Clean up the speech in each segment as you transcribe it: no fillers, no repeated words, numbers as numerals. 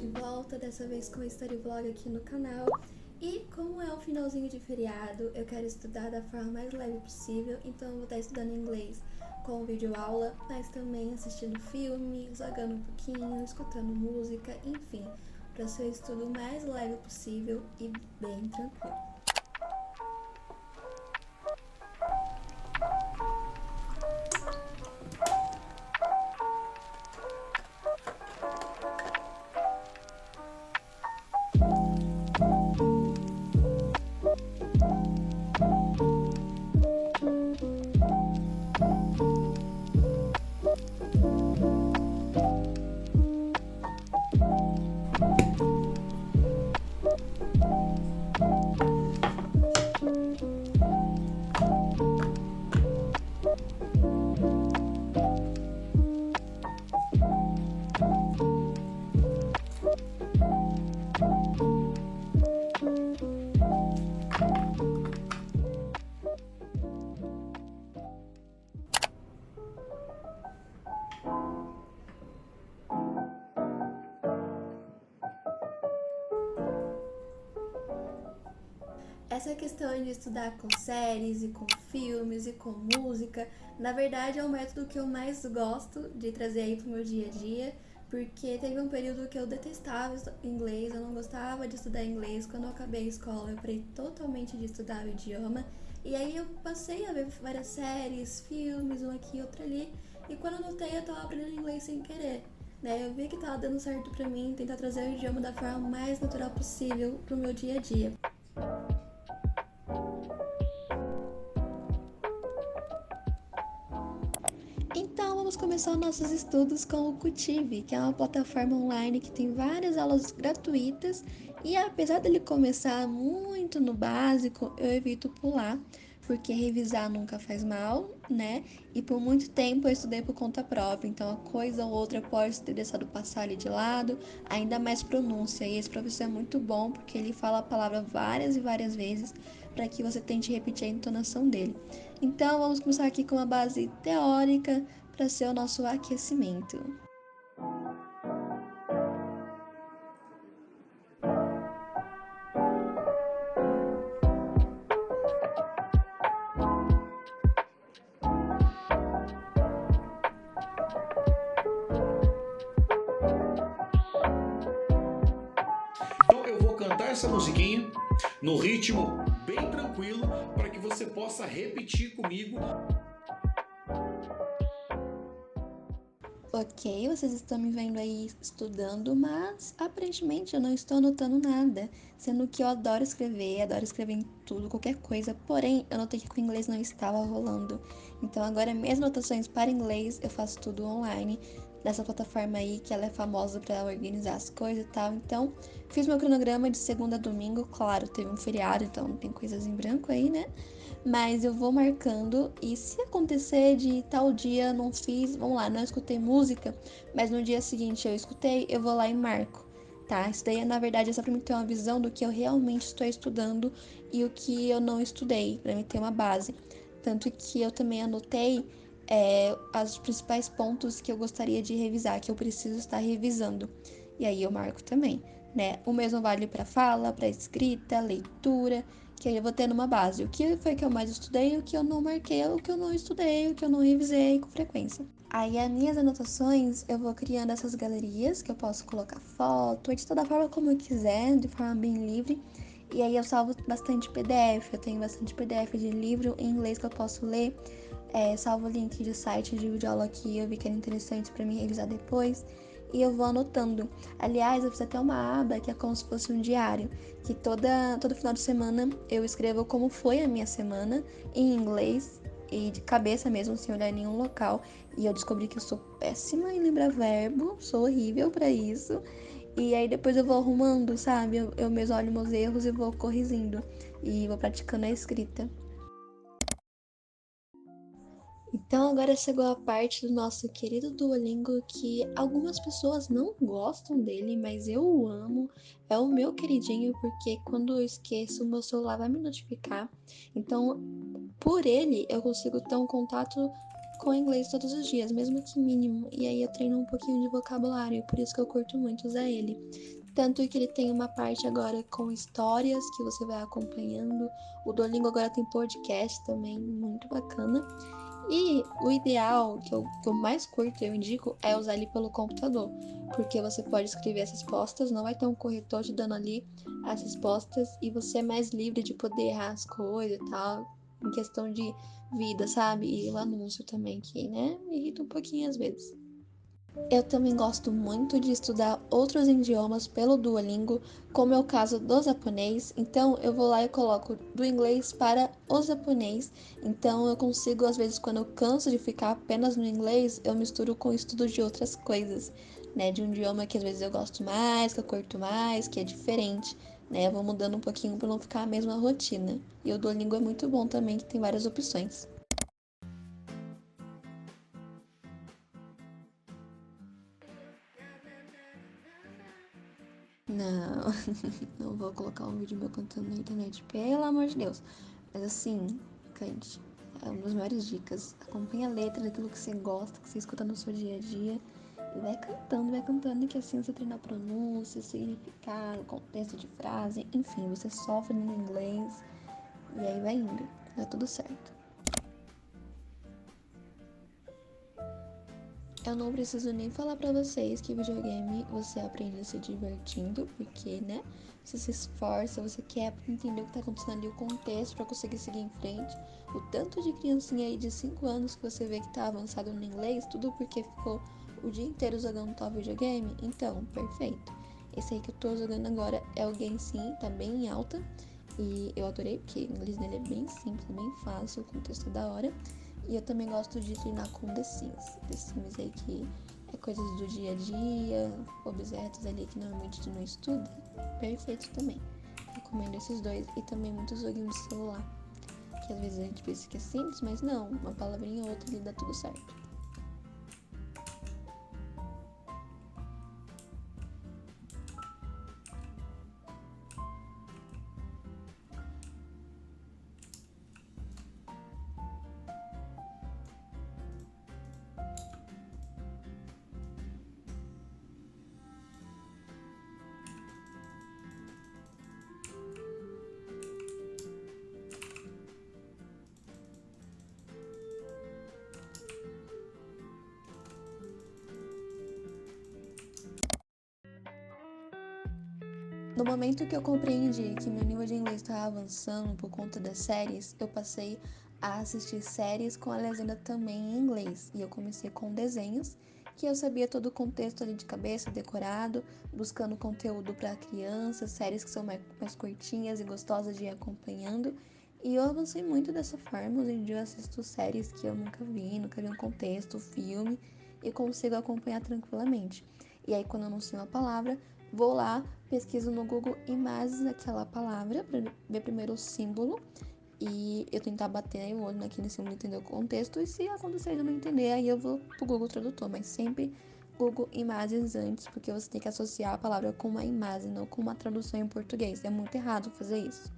de volta, dessa vez com o Story Vlog aqui no canal. E como é o finalzinho de feriado, eu quero estudar da forma mais leve possível, então eu vou estar estudando inglês com videoaula, mas também assistindo filme, jogando um pouquinho, escutando música, enfim, para ser o estudo mais leve possível e bem tranquilo. Essa questão de estudar com séries e com filmes e com música, na verdade é o método que eu mais gosto de trazer aí pro meu dia a dia, porque teve um período que eu detestava inglês, eu não gostava de estudar inglês. Quando eu acabei a escola, eu parei totalmente de estudar o idioma, e aí eu passei a ver várias séries, filmes, um aqui, outro ali, e quando eu notei, eu tava aprendendo inglês sem querer. Né? Eu vi que tava dando certo pra mim, tentar trazer o idioma da forma mais natural possível pro meu dia a dia. Então, vamos começar nossos estudos com o Cultive, que é uma plataforma online que tem várias aulas gratuitas e apesar dele começar muito no básico, eu evito pular, porque revisar nunca faz mal, né? E por muito tempo eu estudei por conta própria, então a coisa ou outra pode ter deixado passar ali de lado, ainda mais pronúncia. E esse professor é muito bom porque ele fala a palavra várias e várias vezes para que você tente repetir a entonação dele. Então, vamos começar aqui com uma base teórica para ser o nosso aquecimento. Então eu vou cantar essa musiquinha no ritmo bem tranquilo para que você possa repetir comigo. Ok, vocês estão me vendo aí estudando, mas aparentemente eu não estou anotando nada, sendo que eu adoro escrever em tudo, qualquer coisa, porém eu notei que com o inglês não estava rolando. Então agora minhas anotações para inglês eu faço tudo online, nessa plataforma aí que ela é famosa para organizar as coisas e tal. Então fiz meu cronograma de segunda a domingo, claro, teve um feriado, então tem coisas em branco aí, né? Mas eu vou marcando e se acontecer de tal dia não fiz, vamos lá, não escutei música, mas no dia seguinte eu escutei, eu vou lá e marco, tá? Isso daí, na verdade, é só pra mim ter uma visão do que eu realmente estou estudando e o que eu não estudei, pra mim ter uma base. Tanto que eu também anotei os principais pontos que eu gostaria de revisar, que eu preciso estar revisando. E aí eu marco também, né? O mesmo vale para fala, para escrita, leitura, que aí eu vou tendo uma base. O que foi que eu mais estudei, o que eu não marquei, o que eu não estudei, o que eu não revisei com frequência. Aí as minhas anotações, eu vou criando essas galerias que eu posso colocar foto, editar da forma como eu quiser, de forma bem livre. E aí eu salvo bastante PDF, eu tenho bastante PDF de livro em inglês que eu posso ler. Salvo o link de site de videoaula que eu vi que era interessante para mim revisar depois. E eu vou anotando. Aliás, eu fiz até uma aba que é como se fosse um diário, que todo final de semana eu escrevo como foi a minha semana em inglês e de cabeça mesmo, sem olhar em nenhum local. E eu descobri que eu sou péssima em lembrar verbo, sou horrível para isso. E aí depois eu vou arrumando, sabe? Eu mesmo olho meus erros e vou corrigindo. E vou praticando a escrita. Então agora chegou a parte do nosso querido Duolingo que algumas pessoas não gostam dele, mas eu o amo. É o meu queridinho porque quando eu esqueço, o meu celular vai me notificar. Então, por ele, eu consigo ter um contato com inglês todos os dias, mesmo que mínimo. E aí eu treino um pouquinho de vocabulário, por isso que eu curto muito usar ele. Tanto que ele tem uma parte agora com histórias que você vai acompanhando. O Duolingo agora tem podcast também, muito bacana. E o ideal, que eu mais curto, eu indico, é usar ele pelo computador. Porque você pode escrever as respostas, não vai ter um corretor te dando ali as respostas, e você é mais livre de poder errar as coisas e tal, em questão de vida, sabe? E o anúncio também, que, né, me irrita um pouquinho às vezes. Eu também gosto muito de estudar outros idiomas pelo Duolingo, como é o caso do japonês. Então eu vou lá e coloco do inglês para o japonês. Então eu consigo, às vezes, quando eu canso de ficar apenas no inglês, eu misturo com o estudo de outras coisas, né? De um idioma que às vezes eu gosto mais, que eu curto mais, que é diferente, né? Eu vou mudando um pouquinho para não ficar a mesma rotina. E o Duolingo é muito bom também, que tem várias opções. Não, não vou colocar um vídeo meu cantando na internet, pelo amor de Deus. Mas assim, cante. É uma das maiores dicas. Acompanhe a letra daquilo que você gosta, que você escuta no seu dia a dia. E vai cantando, que assim você treina a pronúncia, significado, contexto de frase, enfim, você sofre no inglês. E aí vai indo. Dá tudo certo. Eu não preciso nem falar pra vocês que videogame você aprende se divertindo, porque, né? Você se esforça, você quer entender o que tá acontecendo ali, o contexto pra conseguir seguir em frente. O tanto de criancinha aí de 5 anos que você vê que tá avançado no inglês, tudo porque ficou o dia inteiro jogando tal videogame. Então, perfeito. Esse aí que eu tô jogando agora é o Genshin, tá bem em alta. E eu adorei, porque o inglês dele é bem simples, bem fácil, o contexto é da hora. E eu também gosto de treinar com The Sims. The Sims aí que é coisas do dia a dia, objetos ali que normalmente tu não estuda. Perfeito também. Recomendo esses dois. E também muitos joguinhos de celular. Que às vezes a gente pensa que é simples, mas não. Uma palavrinha ou outra ali dá tudo certo. No momento que eu compreendi que meu nível de inglês estava avançando por conta das séries, eu passei a assistir séries com a legenda também em inglês. E eu comecei com desenhos, que eu sabia todo o contexto ali de cabeça, decorado, buscando conteúdo para crianças, séries que são mais curtinhas e gostosas de ir acompanhando. E eu avancei muito dessa forma. Hoje em dia eu assisto séries que eu nunca vi um contexto, filme, e consigo acompanhar tranquilamente. E aí, quando eu não sei uma palavra, vou lá, pesquiso no Google imagens daquela palavra para ver primeiro o símbolo e eu tentar bater o olho naquele símbolo e entender o contexto. E se acontecer de não entender, aí eu vou pro Google Tradutor, mas sempre Google Imagens antes, porque você tem que associar a palavra com uma imagem, não com uma tradução em português. É muito errado fazer isso.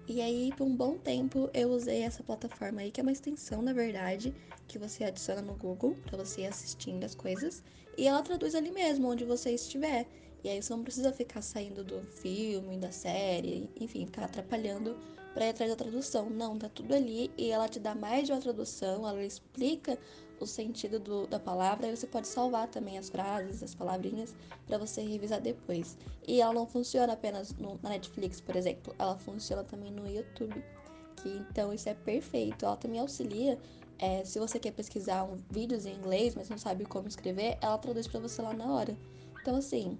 E aí, por um bom tempo, eu usei essa plataforma aí, que é uma extensão, na verdade, que você adiciona no Google para você ir assistindo as coisas. E ela traduz ali mesmo, onde você estiver. E aí você não precisa ficar saindo do filme, da série, enfim, ficar atrapalhando para ir atrás da tradução. Não, tá tudo ali e ela te dá mais de uma tradução, ela explica o sentido da palavra, e você pode salvar também as frases, as palavrinhas, para você revisar depois. E ela não funciona apenas na Netflix, por exemplo, ela funciona também no YouTube, que então isso é perfeito. Ela também auxilia, se você quer pesquisar vídeos em inglês, mas não sabe como escrever, ela traduz para você lá na hora. Então, assim,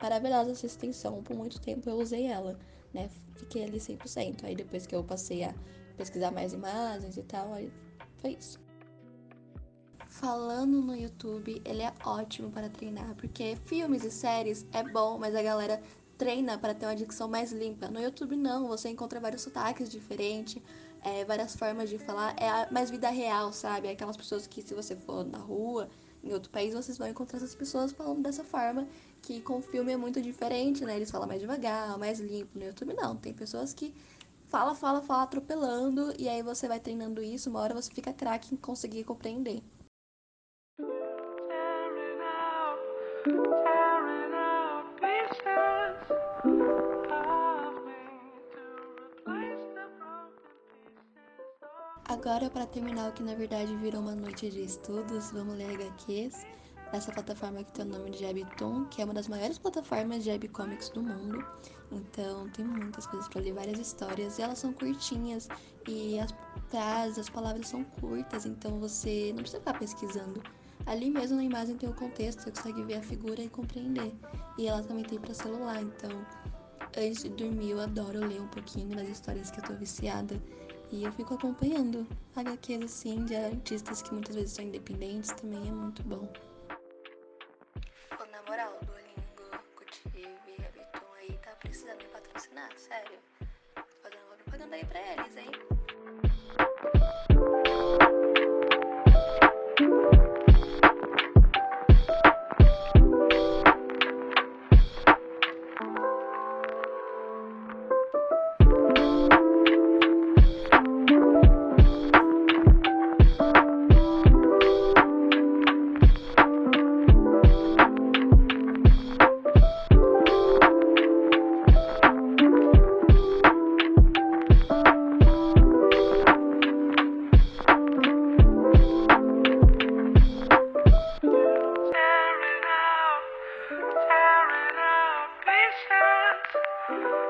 maravilhosa essa extensão, por muito tempo eu usei ela, né? Fiquei ali 100%. Aí depois que eu passei a pesquisar mais imagens e tal, aí foi isso. Falando no YouTube, ele é ótimo para treinar, porque filmes e séries é bom, mas a galera treina para ter uma dicção mais limpa. No YouTube não, você encontra vários sotaques diferentes, várias formas de falar, mais vida real, sabe? Aquelas pessoas que se você for na rua, em outro país, vocês vão encontrar essas pessoas falando dessa forma, que com o filme é muito diferente, né? Eles falam mais devagar, mais limpo. No YouTube não, tem pessoas que fala, atropelando, e aí você vai treinando isso, uma hora você fica craque em conseguir compreender. tearing out pieces of me to replace the broken pieces of... Agora, para terminar o que na verdade virou uma noite de estudos, vamos ler HQs dessa plataforma que tem o nome de Webtoon, que é uma das maiores plataformas de webcomics do mundo. Então, tem muitas coisas para ler, várias histórias, e elas são curtinhas, e as frases, as palavras são curtas, então você não precisa ficar pesquisando. Ali mesmo na imagem tem o contexto, você consegue ver a figura e compreender. E ela também tem para celular, então antes de dormir eu adoro ler um pouquinho das histórias que eu tô viciada. E eu fico acompanhando HQs assim de artistas que muitas vezes são independentes, também é muito bom. Pô, na moral, Duolingo, Cultive, Webtoon aí tá precisando me patrocinar, sério. Fazendo uma propaganda aí pra eles, hein? Tearing out pieces